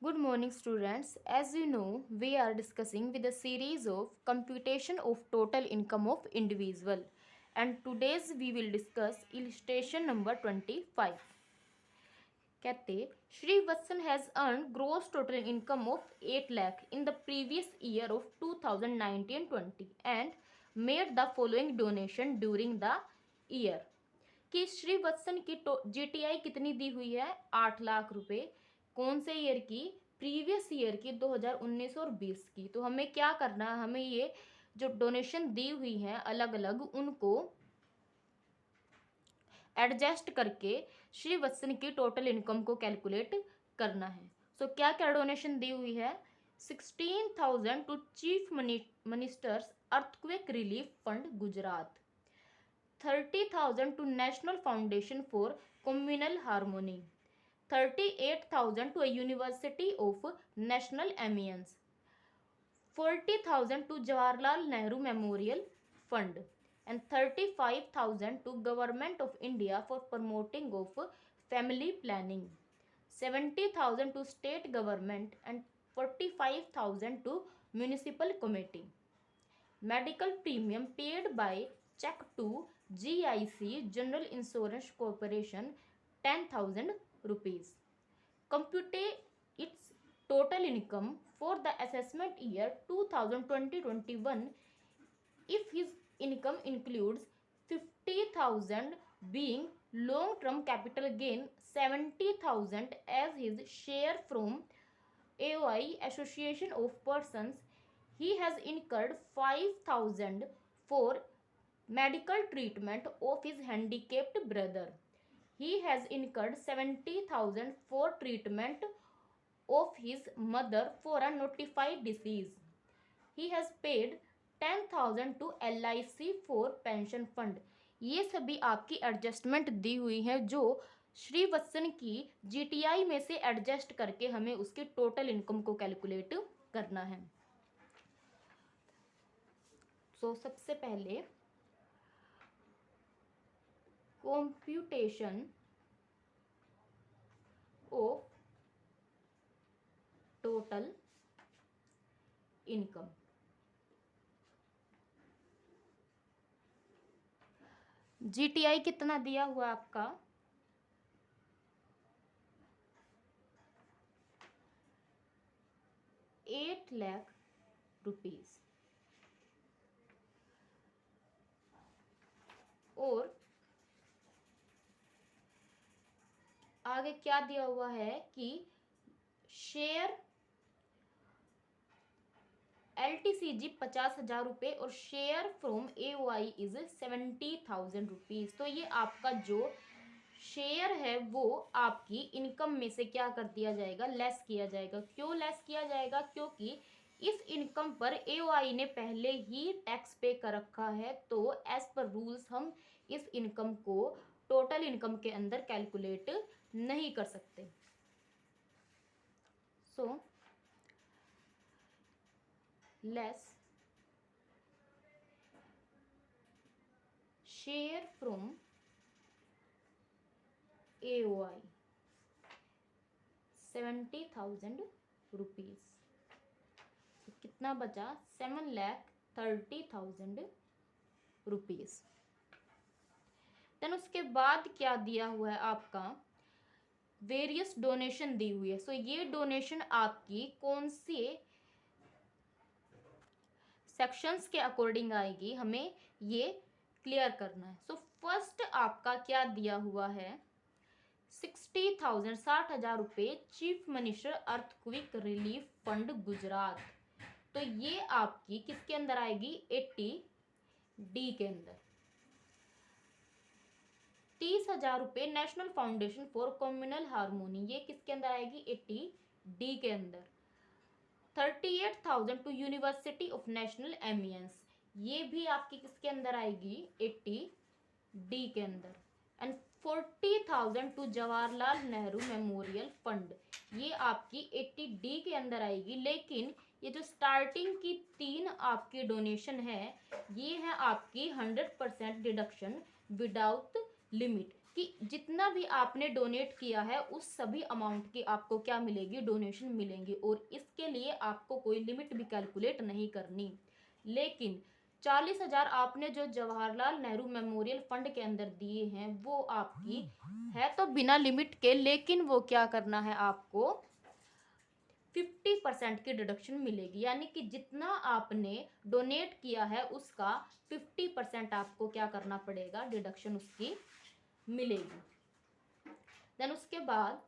Good morning, students. As you know, we are discussing with a series of computation of total income of individual, and today's we will discuss illustration number 25. कहते Shri Vatsan has earned gross total income of 8 lakh in the previous year of 2019-20 and made the following donation during the year. कि श्री वत्सन की GTI कितनी दी हुई है 8 लाख रुपए कौन से year की प्रीवियस ईयर की 2019 और 20 की। तो हमें क्या करना है, हमें ये जो डोनेशन दी हुई है अलग अलग उनको एडजस्ट करके श्री वत्सन की टोटल इनकम को कैलकुलेट करना है। सो क्या क्या डोनेशन दी हुई है 16,000 to chief ministers earthquake relief fund Gujarat, 30,000 to National Foundation for Communal Harmony, 38,000 to a University of National Amiens, 40,000 to Jawaharlal Nehru Memorial Fund, and 35,000 to Government of India for promoting of family planning, 70,000 to state government, and 45,000 to municipal committee. Medical premium paid by check to GIC General Insurance Corporation 10,000 rupees. Compute its total income for the assessment year 2020-21 if his income includes 50,000 being long term capital gain, 70,000 as his share from AOI Association of Persons. He has incurred 5,000 for medical treatment of his handicapped brother. He has incurred 70,000 for treatment of his mother for a notified disease. He has paid 10,000 to LIC for pension fund. ये सभी आपकी adjustment दी हुई है जो श्री वत्सन की GTI में से adjust करके हमें उसकी टोटल इनकम को कैलकुलेट करना है। सबसे पहले computation of total income. GTI कितना दिया हुआ आपका 8 लाख रुपीस और आगे क्या दिया हुआ है कि शेयर LTCG 50,000 रुपये और share from AOI is 70,000 rupees. तो ये आपका जो शेयर है वो आपकी इनकम में से क्या कर दिया जाएगा, लेस किया जाएगा। क्यों लेस किया जाएगा? क्योंकि इस इनकम पर AOI ने पहले ही टैक्स पे कर रखा है, तो एज पर रूल्स हम इस इनकम को टोटल इनकम के अंदर कैलकुलेट नहीं कर सकते। So less share from AOI 70,000 rupees, कितना बचा 7,30,000 रुपीज। देन उसके बाद क्या दिया हुआ है आपका वेरियस डोनेशन दी हुई है। सो ये डोनेशन आपकी कौन से सेक्शंस के अकॉर्डिंग आएगी, हमें ये क्लियर करना है। सो फर्स्ट आपका क्या दिया हुआ है 60,000 60,000 रुपये chief minister earthquake relief fund Gujarat. तो ये आपकी किसके अंदर आएगी 80D के अंदर। 30,000 रुपये national foundation for communal harmony, ये किसके अंदर आएगी 80D के अंदर। 38,000 to university of national eminence, ये भी आपकी किसके अंदर आएगी 80D के अंदर। And 40,000 to Jawaharlal Nehru memorial fund, ये आपकी 80D के अंदर आएगी। लेकिन ये जो स्टार्टिंग की 3 आपकी डोनेशन है ये है आपकी 100% डिडक्शन विदाउट लिमिट। कि जितना भी आपने डोनेट किया है उस सभी अमाउंट की आपको क्या मिलेगी, डोनेशन मिलेंगी, और इसके लिए आपको कोई लिमिट भी कैलकुलेट नहीं करनी। लेकिन 40,000 आपने जो जवाहरलाल नेहरू मेमोरियल फंड के अंदर दिए हैं वो आपकी है तो बिना लिमिट के, लेकिन वो क्या करना है, आपको 50% की डिडक्शन मिलेगी, यानी कि जितना आपने डोनेट किया है उसका 50% आपको क्या करना पड़ेगा, डिडक्शन उसकी मिलेगी। देन उसके बाद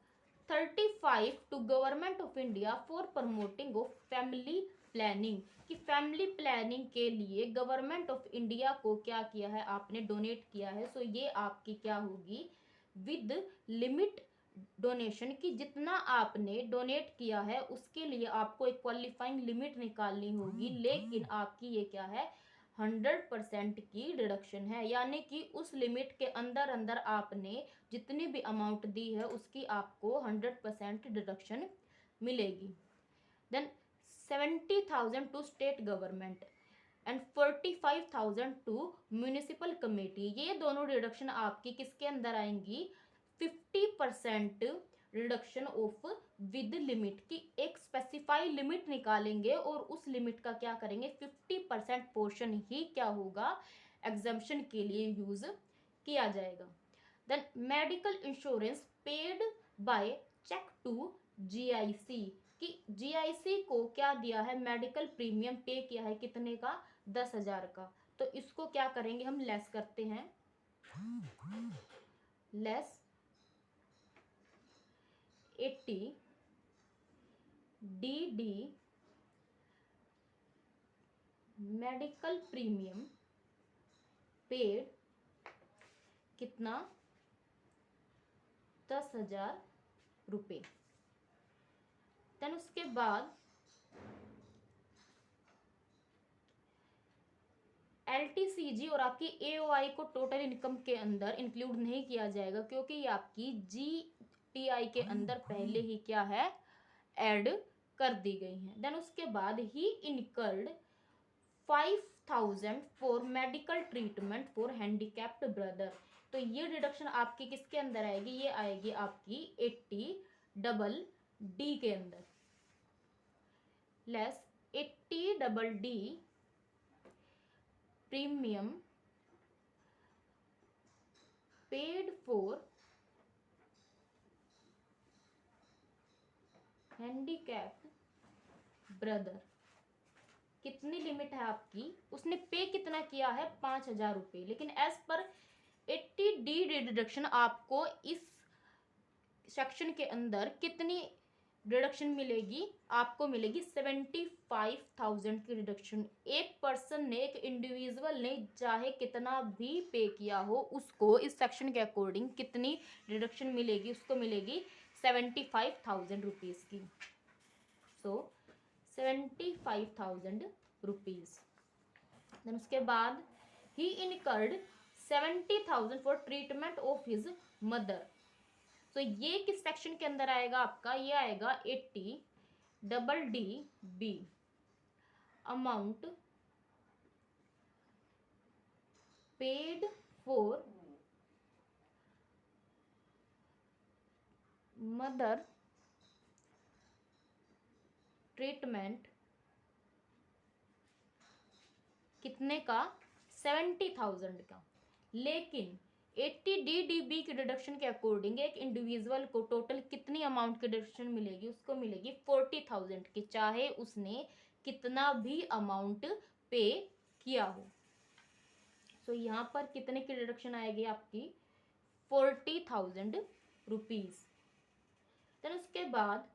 35 to government of India for promoting of family planning, कि फैमिली प्लानिंग के लिए गवर्नमेंट ऑफ इंडिया को क्या किया है, आपने डोनेट किया है। सो ये आपकी क्या होगी, विद लिमिट डोनेशन, की जितना आपने डोनेट किया है उसके लिए आपको एक क्वालिफाइंग लिमिट निकालनी होगी, लेकिन आपकी ये क्या है, 100% की डिडक्शन है, यानी कि उस लिमिट के अंदर अंदर आपने जितनी भी अमाउंट दी है उसकी आपको 100% डिडक्शन मिलेगी। Then 70,000 to state government and 45,000 to municipal committee, ये दोनों डिडक्शन आपकी किसके अंदर आएंगी, 50% रिडक्शन ऑफ विद लिमिट, की एक स्पेसिफाई लिमिट निकालेंगे और उस लिमिट का क्या करेंगे, 50% पोर्शन ही क्या होगा, एग्जम्पशन के लिए यूज किया जाएगा। Then medical insurance paid by cheque to GIC, कि जीआईसी को क्या दिया है, मेडिकल प्रीमियम पे किया है कितने का, 10,000 का। तो इसको क्या करेंगे, हम लेस करते हैं, less 80 D medical premium paid कितना, 10,000 रुपये। देन उसके बाद एलटीसीजी और आपकी एओआई को टोटल इनकम के अंदर इंक्लूड नहीं किया जाएगा, क्योंकि ये आपकी जीटीआई के अंदर पहले ही क्या है, ऐड कर दी गई है। देन उसके बाद ही incurred 5,000 for medical treatment for handicapped brother, तो ये डिडक्शन आपकी किसके अंदर आएगी, ये आएगी आपकी 80 डी के अंदर, less 80 premium paid for handicapped brother, कितनी लिमिट है आपकी, उसने पे कितना किया है, 5,000 रुपये, लेकिन एज पर 80 डी डिडक्शन आपको इस सेक्शन के अंदर कितनी डिडक्शन मिलेगी, आपको मिलेगी 75,000 की डिडक्शन। एक पर्सन ने, एक इंडिविजुअल ने चाहे कितना भी पे किया हो, उसको इस सेक्शन के अकॉर्डिंग कितनी डिडक्शन मिलेगी, उसको मिलेगी 75,000 रुपीज़ की। सो 75,000 रुपीज़। देन उसके बाद ही incurred 70,000 for treatment of his mother, तो ये किस सेक्शन के अंदर आएगा आपका, ये आएगा 80 B, amount paid for mother treatment कितने का, 70,000 का। लेकिन 80 डी की डिडक्शन के अकॉर्डिंग एक इंडिविजुअल को टोटल कितनी अमाउंट की डिडक्शन मिलेगी, उसको मिलेगी 40,000 की, चाहे उसने कितना भी अमाउंट पे किया हो। सो यहाँ पर कितने की डिडक्शन आएगी आपकी, 40,000 रुपीज। देन उसके बाद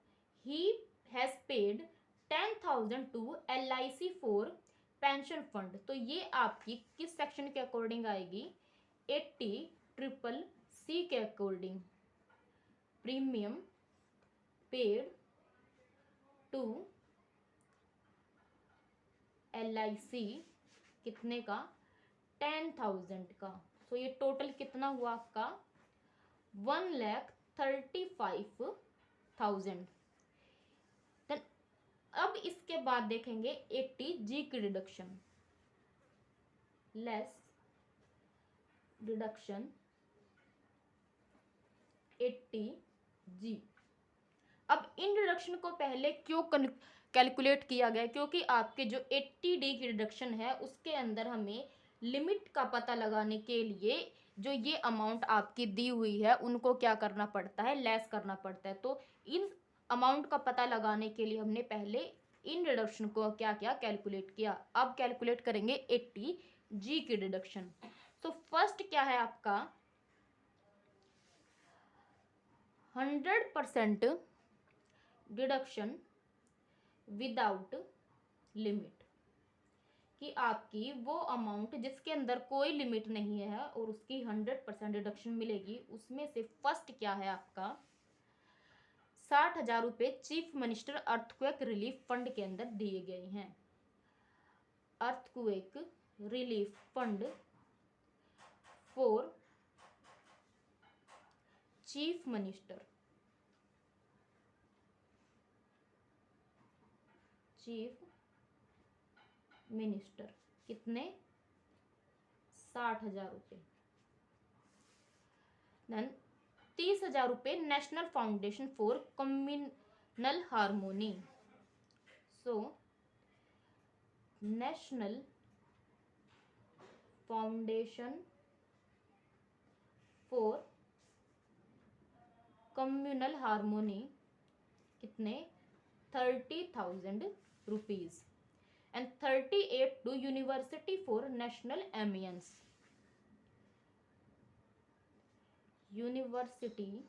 he has paid 10,000 to LIC for pension fund, तो ये आपकी किस सेक्शन के अकॉर्डिंग आएगी, 80CCC के according, premium paid to LIC कितने का, 10,000 का। सो ये टोटल कितना हुआ आपका, 1,35,000। अब इसके बाद देखेंगे 80G की डिडक्शन, लेस डिडक्शन 80G। अब इन डिडक्शन को पहले क्यों कैलकुलेट किया गया, क्योंकि आपके जो 80D की डिडक्शन है उसके अंदर हमें लिमिट का पता लगाने के लिए जो ये अमाउंट आपकी दी हुई है उनको क्या करना पड़ता है, लेस करना पड़ता है। तो इन अमाउंट का पता लगाने के लिए हमने पहले इन डिडक्शन को क्या क्या कैलकुलेट किया। अब कैलकुलेट करेंगे 80G की डिडक्शन। तो फर्स्ट क्या है आपका 100% डिडक्शन विदाउट लिमिट, कि आपकी वो अमाउंट जिसके अंदर कोई लिमिट नहीं है और उसकी 100% डिडक्शन मिलेगी। उसमें से फर्स्ट क्या है आपका 60,000 रुपये chief minister earthquake relief fund के अंदर दिए गए हैं। Earthquake relief fund for chief minister, chief minister कितने 60,000 रुपये। देन 30,000 रुपये national foundation for communal harmony. So national foundation for communal harmony कितने 30,000 rupees. And 38 to university for national eminence, university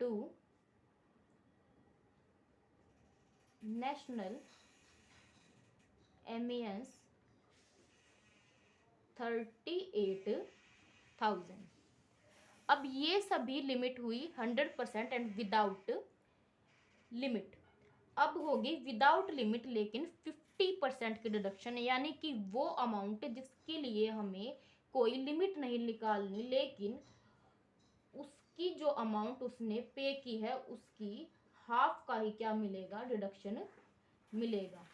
to national eminence 38,000। अब ये सभी limit हुई 100% and without limit. अब होगी विदाउट लिमिट लेकिन 50% की डिडक्शन, यानी कि वो अमाउंट जिसके लिए हमें कोई लिमिट नहीं निकालनी लेकिन उसकी जो अमाउंट उसने पे की है उसकी हाफ का ही क्या मिलेगा डिडक्शन मिलेगा।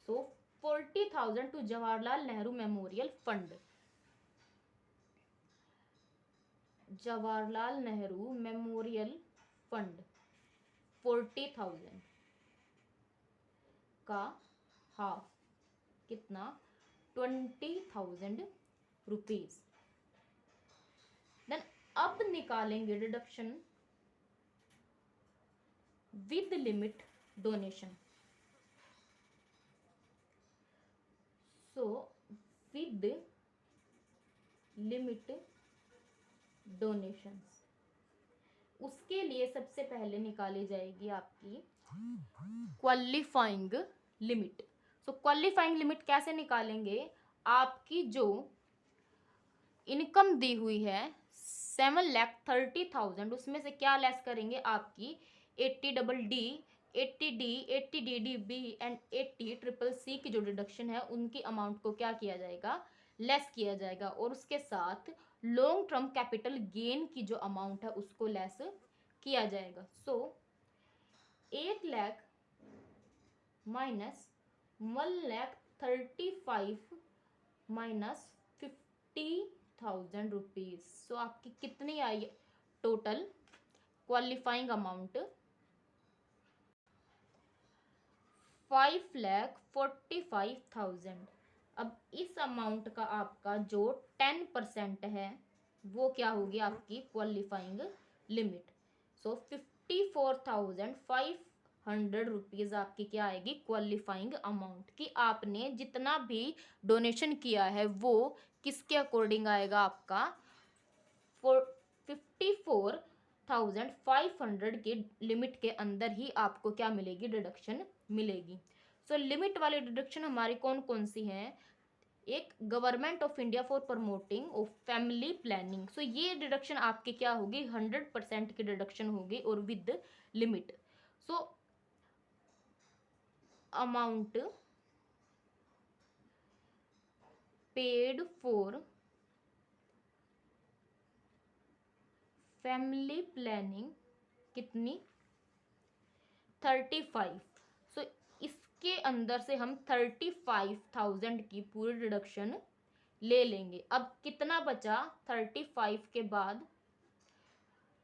So 40,000 to Jawaharlal Nehru memorial fund, Jawaharlal Nehru memorial fund 40,000 का हाफ कितना 20,000 रुपीज। देन अब निकालेंगे deduction with limit donation. So with limit donations, उसके लिए सबसे पहले निकाली जाएगी आपकी qualifying limit. So qualifying limit कैसे निकालेंगे, आपकी जो इनकम दी हुई है 7,30,000 उसमें से क्या लेस करेंगे आपकी 80DD, 80D, 80DDB and 80CCC की जो डिडक्शन है उनकी अमाउंट को क्या किया जाएगा लेस किया जाएगा, और उसके साथ लॉन्ग टर्म कैपिटल गेन की जो अमाउंट है उसको लेस किया जाएगा। सो 1 लाख माइनस 1,35,000 माइनस 50,000 रुपीज। सो आपकी कितनी आई टोटल क्वालिफाइंग अमाउंट 5,45,000। अब इस अमाउंट का आपका जो 10% है वो क्या होगी आपकी क्वालिफाइंग लिमिट। सो 54,500 रुपीज आपकी क्या आएगी क्वालिफाइंग अमाउंट, कि आपने जितना भी डोनेशन किया है वो किसके अकॉर्डिंग आएगा आपका 54,500 के लिमिट के अंदर ही आपको क्या मिलेगी डिडक्शन मिलेगी। सो लिमिट वाली डिडक्शन हमारी कौन कौन सी हैं, एक government of India for promoting of family planning. So ये डिडक्शन आपकी क्या होगी 100% की डिडक्शन होगी और with limit. So amount paid for family planning कितनी 35। सो इसके अंदर से हम 35,000 की पूरी डिडक्शन ले लेंगे। अब कितना बचा 35 के बाद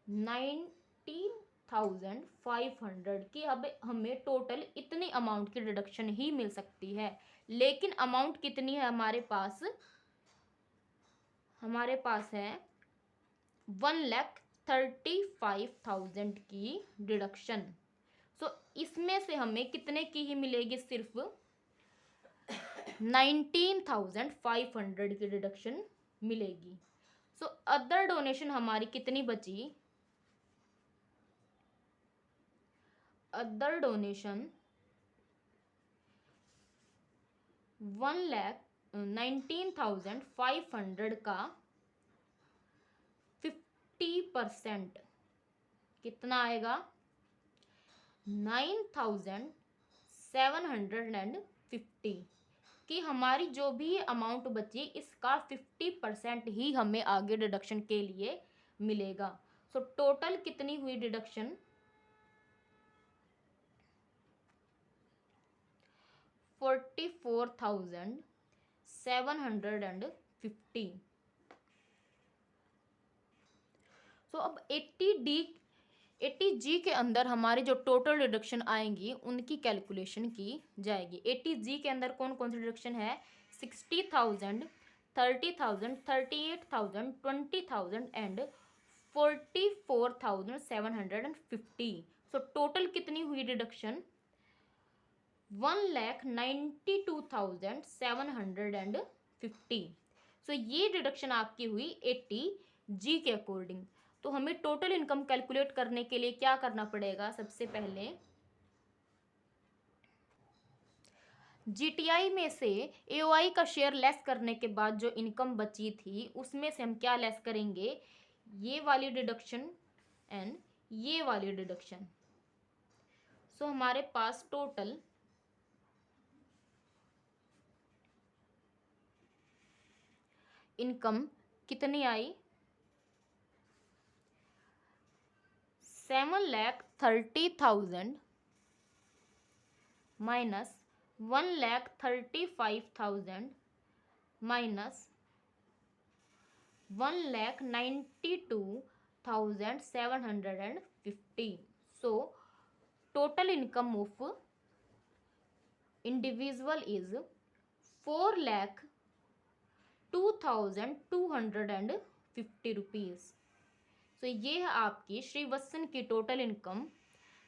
19,500 की। अब हमें टोटल इतनी अमाउंट की डिडक्शन ही मिल सकती है, लेकिन अमाउंट कितनी है हमारे पास है 1,35,000 की डिडक्शन। सो इसमें से हमें कितने की ही मिलेगी, सिर्फ 19,500 की डिडक्शन मिलेगी। सो अदर डोनेशन हमारी कितनी बची, अदर डोनेशन 1,19,500 का 50% कितना आएगा 9,750 कि हमारी जो भी अमाउंट बची इसका 50% ही हमें आगे डिडक्शन के लिए मिलेगा। सो टोटल कितनी हुई डिडक्शन 44,750। सो अब 80G के अंदर हमारी जो टोटल डिडक्शन आएंगी उनकी कैलकुलेशन की जाएगी। 80G के अंदर कौन कौन सी डिडक्शन है, 60,000, 30,000, 38,000, 20,000 एंड 44,750। सो टोटल कितनी हुई डिडक्शन 1,92,750। सो ये डिडक्शन आपकी हुई 80G के अकॉर्डिंग। तो हमें टोटल इनकम कैलकुलेट करने के लिए क्या करना पड़ेगा, सबसे पहले जीटीआई में से एओआई का शेयर लेस करने के बाद जो इनकम बची थी उसमें से हम क्या लेस करेंगे, ये वाली डिडक्शन एंड ये वाली डिडक्शन। सो हमारे पास टोटल इनकम कितनी आई 7,30,000 minus 1,35,000 minus 1,92,750। So total income of individual is 4,02,250 rupees. So ये है आपकी श्रीवत्सन की total income.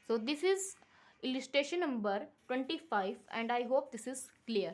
So this is illustration number 25 and I hope this is clear.